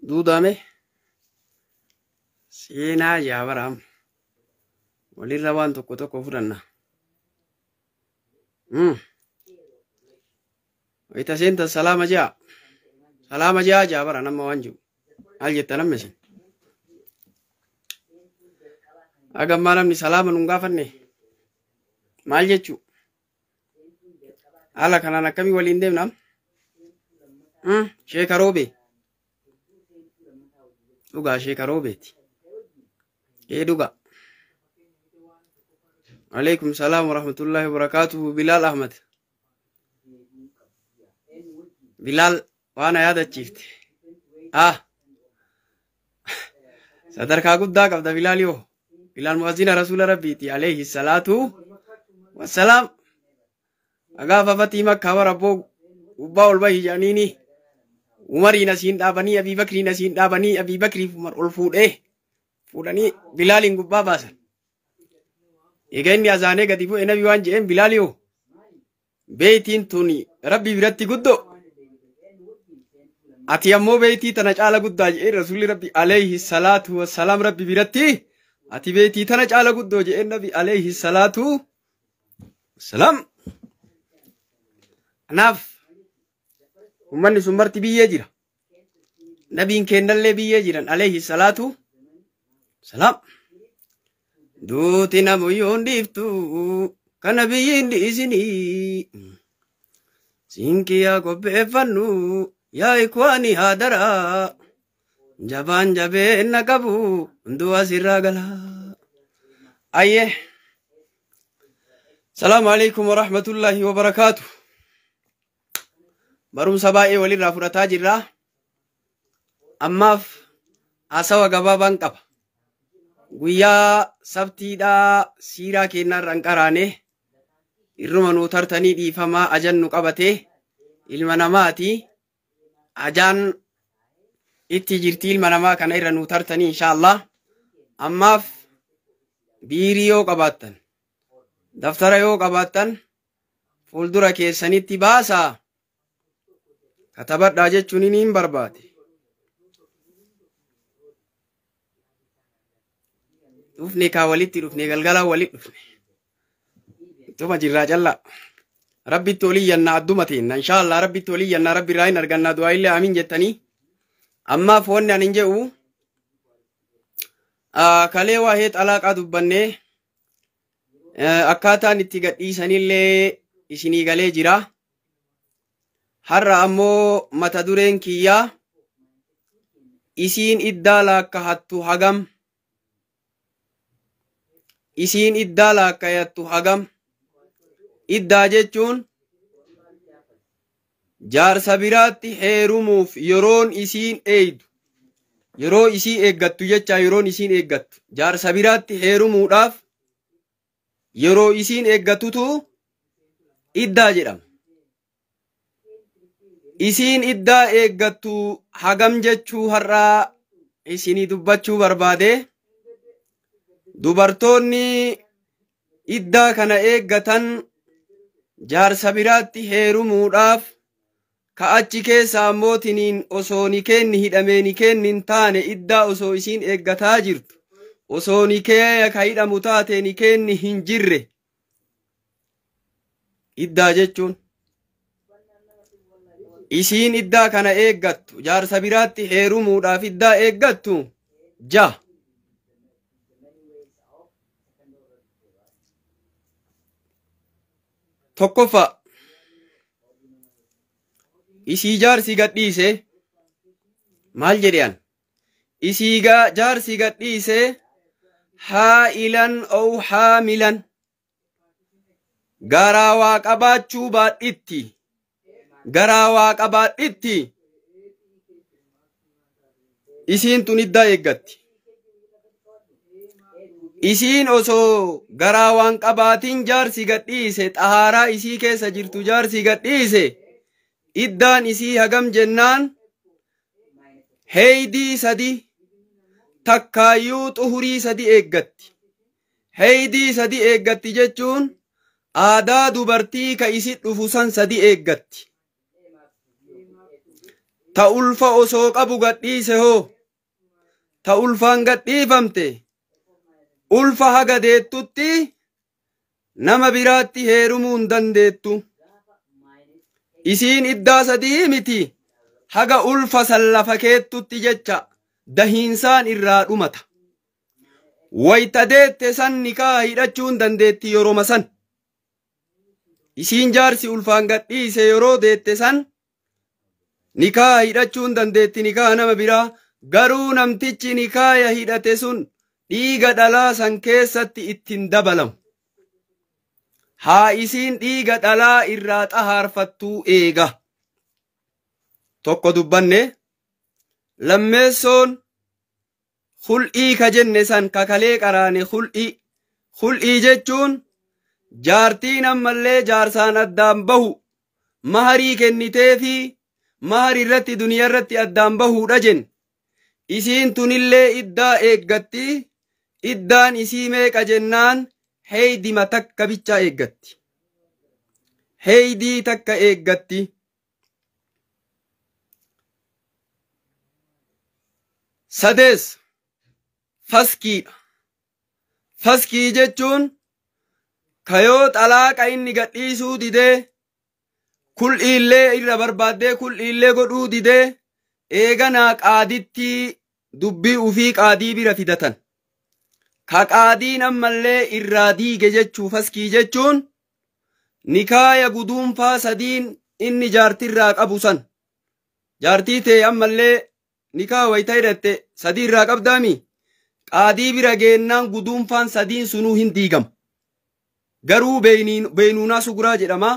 Dudame sina jabaram wali rawan toko furanna ita senta salama ja jabara nama wanju aljetta nammesin aga manam ni salama nungafanne mal jechu ala kana nakami walin demnam shekarobe duga shekarobeti duga alaikum salam warahmatullahi wabarakatuh Bilal Ahmad Bilal wana yada chift sadarka gudda qabda Bilal yo Bilal muazzina rasul rabbiti alayhi salatu wassalam agafa fatima kawarabo ubba ulba hijanini Umari nasin dabani Abi Bakri nasin dabani Abi Bakri Umar ulfude fudani Bilalin gubba basan egenni azane gadi fu enabi wanje en Bilaliyo beitin tuni rabbi biratti guddo ati ammo beiti tana cala gudda je rasul rabbi alayhi salatu wassalam rabbi biratti ati beiti tana cala guddo je nabi alayhi salatu wassalam anaf ummanni summarti biyye jira nabiin kennalle biyye jiran alayhi salatu salam duuti namuyoon dhiiftu kana biyyiin dhiisini sinkiyaa qopheeffannu yaa ikwaani haadara jabaan jabeenna qabu hunduu asirraa gala ayye salaamu alaykum warahmatullahi wabarakaatuh barum sabaa'ee walirraa fudhataa jirra ammaaf asawa gabaabaan qaba guyyaa sabtiidhaa siiraa kennaarraan qaraane irruma nuu tartanii dhiifamaa ajannu qabate ilma namaati ajaan itti jirti ilma namaa kana irra nuu tartanii inshaallah ammaaf biirii yoo qabaattan daftara yoo qabaattan fuuldura keessanitti baasaa katabadhaa jechuun niin barbaade dhufne kaa walitti dhufne galgalaa walit dhufne tuma jirraa callaa rabbitti olii yannaa adduma teenna inshaallah rabbitti olii yannaa rabbi irraa hin argannaa du'aa illee amiin jettanii ammaaf wanni ani hin jedhu kalee waa'ee xalaaqaa dubbannee akkaataan itti gadhiisanillee isinii galee jira har'a ammoo mata dureen kiyyaa isiin iddaa laakkahattu hagam isiin iddaa laakkayattu hagam iddaa jechuun jaarsa biraatti heerumuuf yeroon isiin eeydu yeroo isii eeggattu jecha yeroon isiin eeggattu jaarsa biraatti heerumuudhaaf yeroo isiin eeggattutu iddaa jedhama isiin iddaa eeggattu hagam jechuu har'aa isinii dubbachuu barbaade dubartoonni iddaa kana eeggatan jaarsa biraatti heerumuudhaaf ka'achi keessa ammootiin osoo ni kenni hidhamee ni kennin taane iddaa osoo isiin eeggataa jirtu osoo ni kee ka hidhamu taate ni kenni hin jirre iddaa jechuun isiin iddaa kana eeggattu jaarsa biraatti heerumuudhaaf iddaa eeggattu ja tokkoffa isii jaarsi gadhiise maal jedhan isii jaarsi gadhiise haa'ilan ou haamilan garaa waa qabaachuu baadhitti garaa waa qabaadhitti isiin tun iddaa eeggatti isiin osoo garaa waan qabaatiin jaarsi gadhiise xahaaraa isii keessa jirtu jaarsi gadhiise iddaan isii hagam jennaan heeydii sadi takkaayyuu xuhurii sadi eeggatti. Heeydii sadi eeggatti jechuun aadaa dubartii ka isin dhufu san sadi eeggatti. Ta ulfa osoo qabu gadhiise hoo ta ulfaan gadhiifamte ulfa haga deettutti nama biraatti heerumuu hin dandeettu. Isiin iddaa sadii miti haga ulfa san lafa keettutti jecha dahiinsaan irraa dhumata. Wayta deette san nikaa hidhachuu hin dandeetti yeroma san. Isiin jaarsi ulfaan gadhiise yeroo deette san nikaa hidhachuu hin dandeetti nikaa nama biraa. Garuu namtichi nikaaya hidhate sun dhiiga dhalaa san keessatti ittiin dabalamu. Haa isiin dhiiga dhalaa irraa xahaarfattuu eega. Tokko dubbanne lammeessoon hul'ii ka jenne san kakalee qaraane hul'ii. Hul'ii jechuun jaartiin ammallee jaarsaan addaan bahu maharii kennitee fi mahari irratti duniyaa irratti addaan bahuudha jenne. Isiin tunillee iddaa eeggatti. Iddaan isii meeqa jennaan heeydima takka bichaa eeggatti. Heeydii takka eeggatti. Sadees faskiidha. Faskii jechuun kayoo xalaaqa inni gadhiisuu didee kul'iillee irra barbaaddee kul'iillee godhuu didee eeganaa qaaditti dubbii ufii qaadii bira fidatan. Ka qaadiin ammallee irraa diige jechuu faskii jechuun nikaaya guduunfaa sadiin inni jaartirraa qabu san. Jaartii ta'e ammallee nikaa wayita hidhatte sadii irraa qabdaami. Qaadii bira geennaan guduunfaan sadiin sunuu hin diigamu. Garuu beenuunaa suguraa jedhama.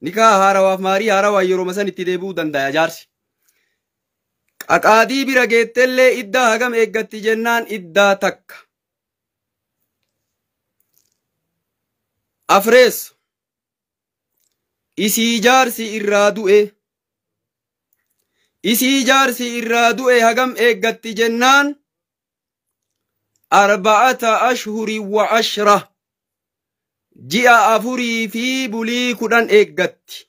Nikaa haarawaaf maarii haarawaa yeroo san itti deebi'uu danda'a jaarsi. Qaadii bira geettellee iddaa hagam eeggatti jennaan iddaa takka. Afrees isii jaarsi irraa du'e. Isii jaarsi irraa du'e hagam eeggatti jennaan arba'ata ashhurii wa ashra. Ji'a afurii fi bulii 10 eeggatti.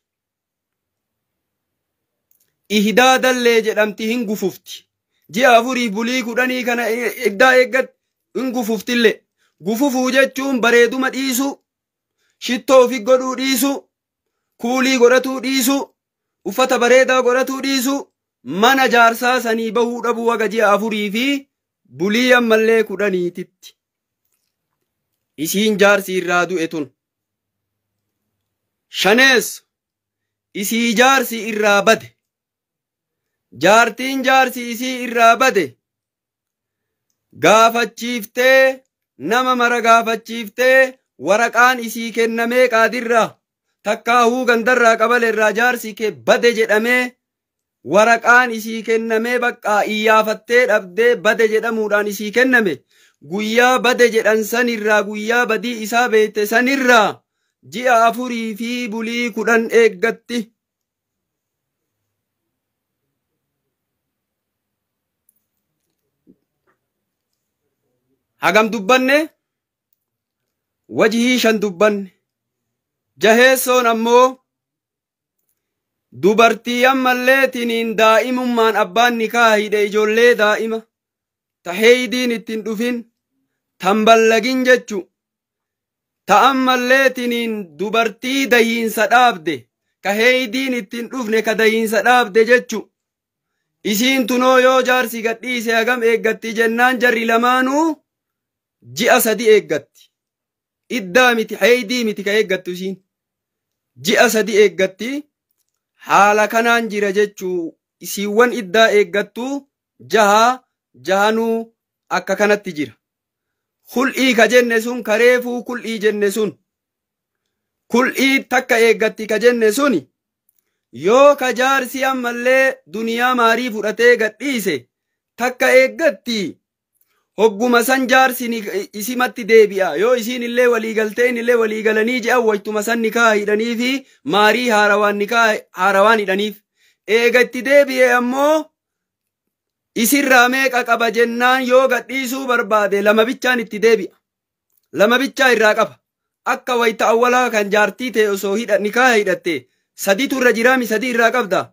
Ihdaadallee jedhamti hin gufufti. Ji'a afurii bulii 10 kana iddaa eeggatti hin gufuftillee. Gufufuu jechuun bareeduma dhiisu, shittoo fi godhuu dhiisu, kuulii godhatuu dhiisu, uffata bareedaa godhatuu dhiisu, mana jaarsaa sanii bahuu dhabuu waga ji'a afurii fi bulii ammallee 10titti. Isiin jaarsi irraa du'e tun. Shanees isii jaarsi irraa bade. Jaartiin jaarsi isii irraa bade gaafachiiftee nama mara gaafachiiftee waraqaan isii kennamee qaadirraa takkaahuu gandarraa qabalerraa jaarsi kee bade jedhamee waraqaan isii kennamee baqqaa iyyafattee dhabdee bade jedhamuudhaan isii kenname. Guyyaa bade jedhan sanirraa guyyaa badii isaa beekte sanirraa ji'a afurii fi bulii 10 eeggatti. Hagam dubbanne wajihii 5 dubbanne. Jaheessoon ammoo dubartii ammalleetiniin daa'imummaan abbaan nikaa hidhe ijoollee daa'ima ta heeydiin ittiin dhufin tan ballagin jechu ta ammalleetiniin dubartii dahiinsa dhaabde ka heeydiin ittiin dhufne ka dahiinsa dhaabde jechu. Isiin tunoo yoo jaarsi gadhiise hagam eeggatti jennaan jarri lamaanuu ji'a 3 eeggatti. Iddaa miti heeydii miti ka eeggattu isiin. Ji'a 3 eeggatti. Haala kanaan jira jechuu isiiwwan iddaa eeggattu jahanuu akka kanatti jira. Kul'ii ka jenne sun kareefuu kul'ii jenne sun. Kul'ii takka eeggatti ka jenne suni yoo ka jaarsi ammallee duniyaa maarii fudhatee gadhiise takka eeggatti. Hogguma san jaarsi isimatti deebi'a. Yoo isiin illee waliigaltee illee waliigalanii ji'an waytuma san nikaa hidhanii fi maarii haarawaan hidhaniif. Eega itti deebi'e ammoo isirraa meeqa qaba jennaan yoo gadhiisuu barbaade lama bichaan itti deebi'a. Lama bichaa irraa qaba. Akka wayita awwalaa kan jaartii ta'e osoo nikaa hidhatte sadiitu irra jiraami sadii irraa qabda.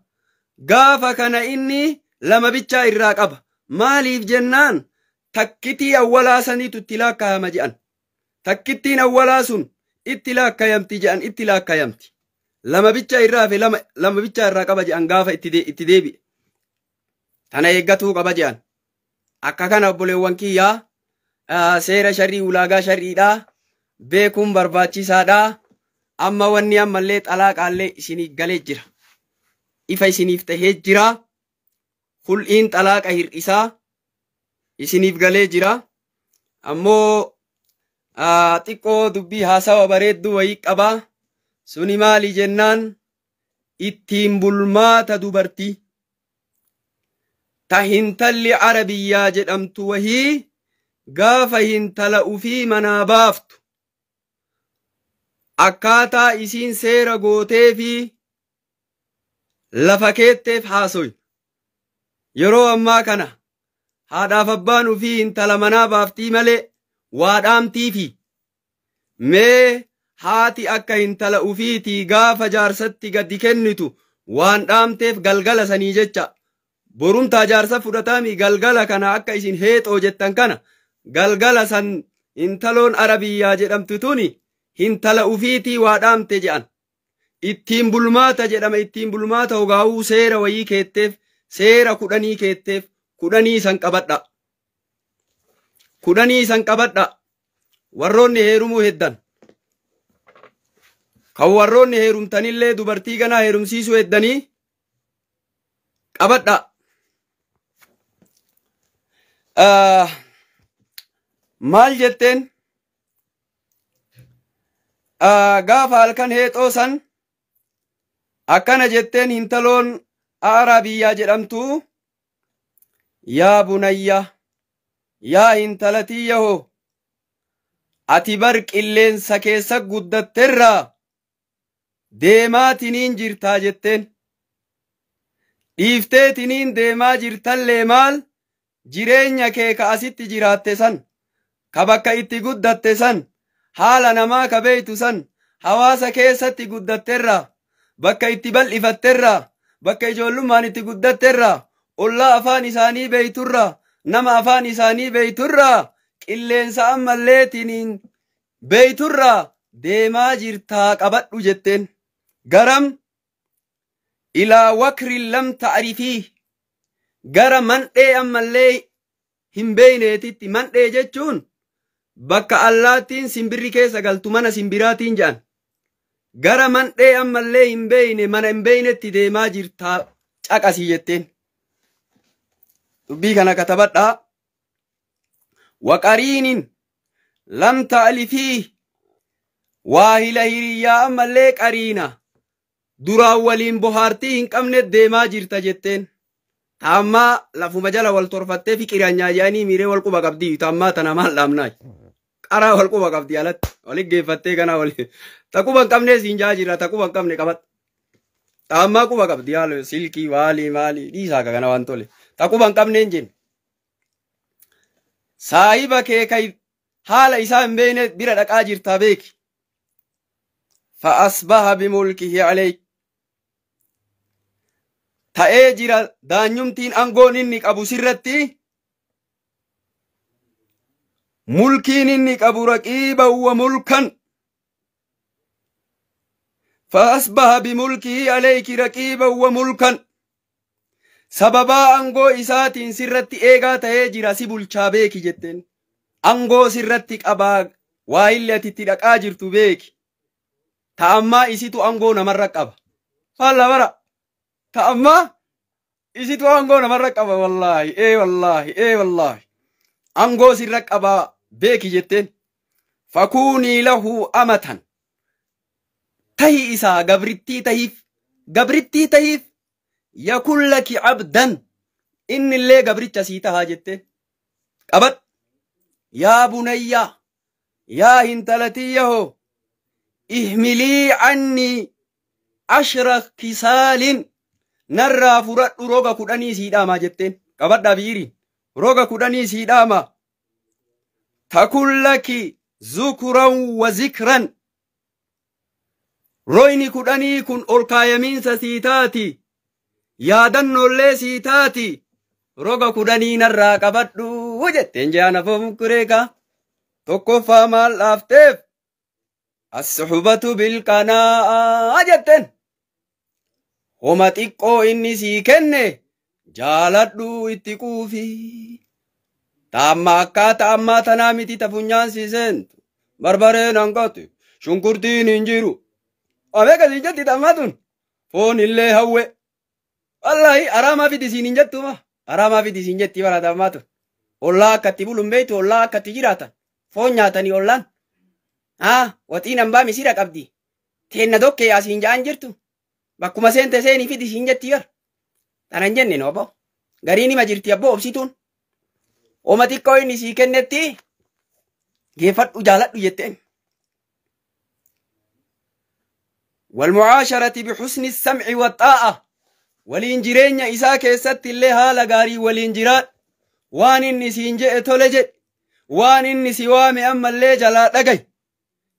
Gaafa kana inni lama bichaa irraa qaba. Maaliif jennaan takkitii awwalaa saniitu itti laakkayama jedhan. Takkittiin awwalaa sun itti laakkayamti jedhan itti laakkayamti. Lama bichaa irraa fi lama bichaa irraa qaba jedhan gaafa itti deebi'e. Tana eeggatuu qaba jedhan. Akka kana obboleewwan kiyyaa seera sharrii ulaagaa sharriidhaa beekuun barbaachisaadhaa. Amma wanni ammallee xalaaqaallee isiniif galee jira. Ifa isiniif tahee jira. Hul'iin xalaaqa hir'isaa isiniif galee jira. Ammoo xiqqoo dubbii haasawa bareedduu wayii qaba. Suni maali jennaan ittiin bulmaata dubartii. Ta hintalli Arabiyyaa jedhamtu wahii gaafa hintala ufii manaa baaftu. Akkaataa isiin seera gootee fi lafa keetteef haasoy. Yeroo ammaa kana haadhaaf abbaan ufii intala manaa baaftii malee waa dhaamtii fi mee haati akka intala ufiitii gaafa jaarsatti gaddi kennitu waan dhaamteef galgala sanii jecha. Borumtaa jaarsa fudhataami galgala kana akka isin heexoo jettan kana galgala san intaloon Arabiyyaa jedhamtu tuni hintala ufiitii waa dhaamte jedhan. Ittiin bulmaata jedhama. Ittiin bulmaata hogaa'uu seera wayii keetteef seera 10 keetteef 10 san qabadha. 10 san qabadha. Warroonni heerumuu heddan. Kan warroonni heerumtanillee dubartii ganaa heerumsiisuu heddanii qabadha. Maal jetteen? Gaafa halkan heexoo san akkana jetteen hintaloon Arabiyyaa jedhamtu yaa bunayya yaa hintalatiyya hoo ati bar qilleensa keessa guddatterraa deemaatiniin jirtaa jetteen. Dhiifteetiniin deemaa jirtallee maal jireenya kee ka asitti jiraatte san ka bakka itti guddatte san haala namaa ka beeytu san hawaasa keessatti guddatterraa bakka itti bal'ifatterraa bakka ijoollummaan itti guddatterraa ollaa afaan isaanii beeyturraa nama afaan isaanii beeyturraa qilleensa ammalleetiniin beeyturraa deemaa jirtaa qabadhu jetteen. Garam ilaa wakrin lam ta'rifii gara mandhee ammallee hin beeyneetitti. Mandhee jechuun bakka allaattiin simbirri keessa galtu mana simbiraatiin jedhan. Gara mandhee ammallee hin beeyne mana hin beeynetti deemaa jirtaa caqasii jetteen. Dubbii kana katabadhaa. Waqariinin lam ta'lifii waahila hiriyyaa ammallee qariina duraan waliin bohaartii hin qabne deemaa jirta jetteen. Taammaa lafuma jala wal torfattee fiqiraan nyaayanii miiree wal quba qabdii. Taammaa tana maal dhaamnaa? Qaraa wal quba qabdii alatti waliin geeffattee kana wali. Taquba hin qabne siin jaa jira taquba hin qabne qabat. Taammaa quba qabdii haala silkii maali dhiisaa kana waan tole. Taquba hin qabne hin jenne. Saahiba kee kay haala isaa hin beekne bira dhaqaa jirtaa beeki. Fa'asbaha bimulkihi alayk. Ta'ee jira daanyumtiin aangoon inni qabu sirratti. Mulkiin inni qabu raqiiban wa mulkan. Fa'asbaha bimulkihi alayki raqiiban wa mulkan. Sababaa aangoo isaatiin sirratti eegaa ta'ee jira si bulchaa beeki jetteen. Aangoo sirratti qabaa waa illee ati itti dhaqaa jirtu beeki. Ta'ammaa isitu aangoo namarra qaba. Faalla bara. Ta'ammaa isitu aangoo namarra qaba wallaahi wallaahi. Aangoo sirra qabaa beeki jetteen. Fakuunii lahu amatan. Tahi isaa gabrittii tahiif. Yakun laki abdan inni illee gabricha sii tahaa jette. Qabad yaa bunayyaa yaa hintalatiyya hoo ihmilii anni 10 kisaalin narraa fudhadhu roga 10 sii dhaamaa jetteen. qabadha biiri roga kudhanii siidhaama takun laki zukuran wa zikran royni kudhanii kun ol kaayamiinsa siitaati yaadannollee siitaati roga kudhanii narraa qabadhu jetteen jaana fomkureeka tokkoffaa maal dhaafteef as-suhbatu bilqanaa jetten homa xiqqoo inni sii kenne jaaladhu itti quufi taamma akkaataa ammaa tanaa miti tafunyaan siiseentu barbareen hangate shunkurtiin hin jiru abeeka siin jetti tammatun foon illee hawwe wallahi araamaa fidi siin hin jettuma araamaa fidi siin jetti bara tammatun ollaa akkatti bulun beeytu ollaa akkatti jiraatan foon nyaatanii ollaan waxiin hambaa misira qabdi teenna dokkee asiin ja'an jirtu bakkuma seente seenii fidi siin jetti bar tanan jenne no abbo gariin hima jirti abbo obsituun oma xiqqoo inni sii kennetti geeffadhu jaaladhu jetteen والمعاشرة بحسن السمع والطاعة والإنجرين إساء كيست اللي هالا غاري والإنجرات وان النسين جئ تولجت وان النسوام أما اللي جلا دقي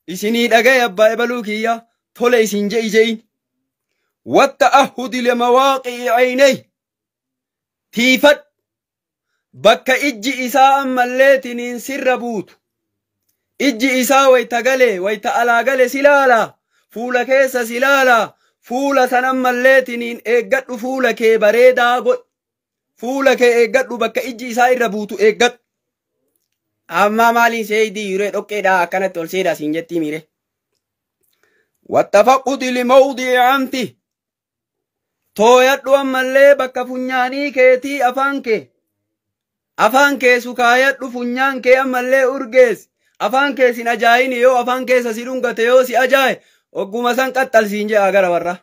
إسني دقي أبا إبلوكيا تولي سنجئ جئين والتأهد لمواقع عيني تيفت بك إجي إساء أما اللي تنين سر بوت إجي إساء ويتقلي ويتألاقلي سلالا fuula keessa silaala fuula sanan malleetiniin eeggadhu fuula kee bareedaa godh fuula kee eeggadhu bakka ijji isaa irra buutu eeggadhu amma maaliin seeyidii yuree dhoqqeedhaa akkanatti ol seedhaa siin jettii miire wattafaqudi limawdii anfi tooyadhu ammallee bakka funyaanii keetii afaan kee sukaayadhu funyaan kee ammallee urgees afaan kee sin ajaayini yoo afaan keessa si dhungate yoo si ajaaye ogguma san qaxxalsiin jee agara warra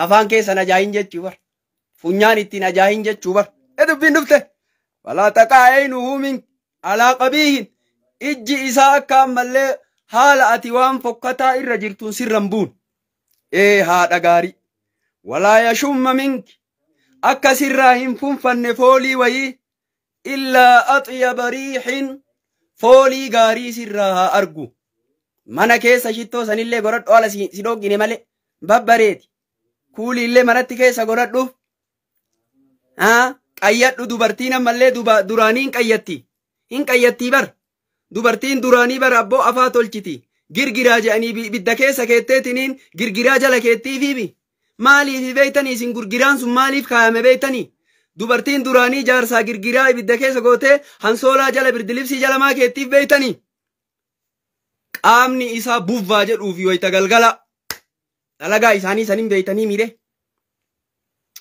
afaan keessan ajaayin jechuu bar funyaan ittiin ajaayin jechuu bar dubbiin dhufte walaa taqaa'aynuhu min alaa qabiihin ijji isaa akka ammallee haala ati waan fokkataa irra jirtuun sirran buun haadha gaarii walaa yashumma minki akka sirraa hin funfanne foolii wayii illaa axyaba riixin foolii gaarii sirraa haa argu mana keessa shittoo sanillee godhadhu ala si dhoggine malee babbareeti kuuli illee manatti keessa godhadhuuf qayyadhu dubartiin ammallee duraaniin hin qayyattii bar dubartiin duraanii bar abboo afaa tolchiti girgiraa je'anii bidda keessa keetteetiniin girgiraa jala keettiifiifi maaliif beeytanii isin gurgiraan sun maaliif kaayame beeytanii dubartiin duraanii jaarsaa girgiraa bidda keessa gootee hansoolaa jala birdilibsii jala maa keettiif beeytanii qaamni isaa buffaa jedhuufi wayita galgala dalagaa isaanii sanin beeytanii miire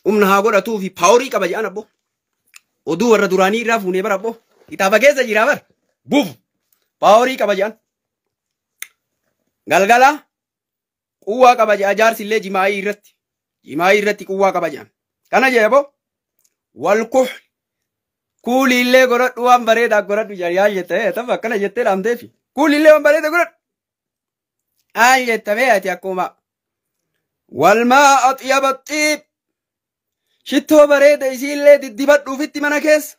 humna haa godhatuufi paaworii qaba jedhan abbo oduu warra duraanii irraa fuunee bar abbo kitaaba keessa jira bar buuf paaworii qaba jedhan galgala quwwaa qaba jedha jaarsillee jimaa'ii irratti quwwaa qaba jedhan kana jedhe abbo walkuh kuuliillee godhadhu waan bareedaa godhadhu yaa jette tafa akkana jettee dhaamteefi kuulillee waan bareeda godhadhu jettamee ati akkuma walmaa axyaba xiib shittoo bareeda isiillee diddibadhuufitti mana keessa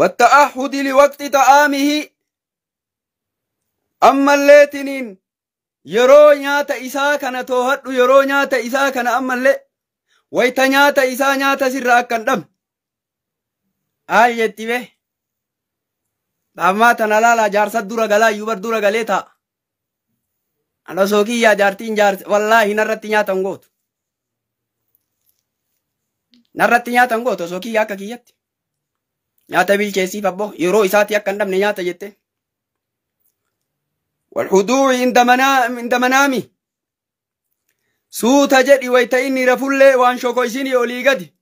watta'ahudi liwaqti ta'aamihi ammalleetiniin yeroo nyaata isaa kana toohadhu yeroo nyaata isaa kana ammallee wayta nyaata isaa nyaata sirra akkan dhabne jetti bee Amma tana lala jaarsat dura galaa yubar dura galee ta'a. Ana sookiyyaa jaartiin wallaahi narratti nyaatan gootu. Narratti nyaatan gootu sookiyyaa akka kiyyatti. Nyaata bilcheessiif abbo yeroo isaati akka hin dhabne nyaata jette. Walhuduu'i inda manaami. Suuta jedhi wayta inni rafullee waan shoko isinii olii gadi.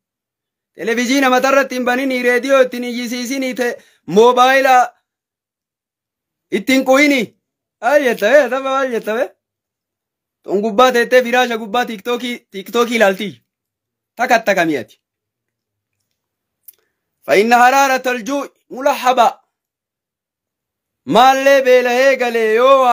Televiziina matarratti hin baninii reediyoo ittiin iyyisiisinii moobaayila ittiin quyini ayyettabe tafa ayyettabe ton gubbaa teettee firaasha gubbaa tiiktookii ilaaltii takatta kamiyati فإن حرارة الجوع ملحبة ما اللي بيلهي قالي يو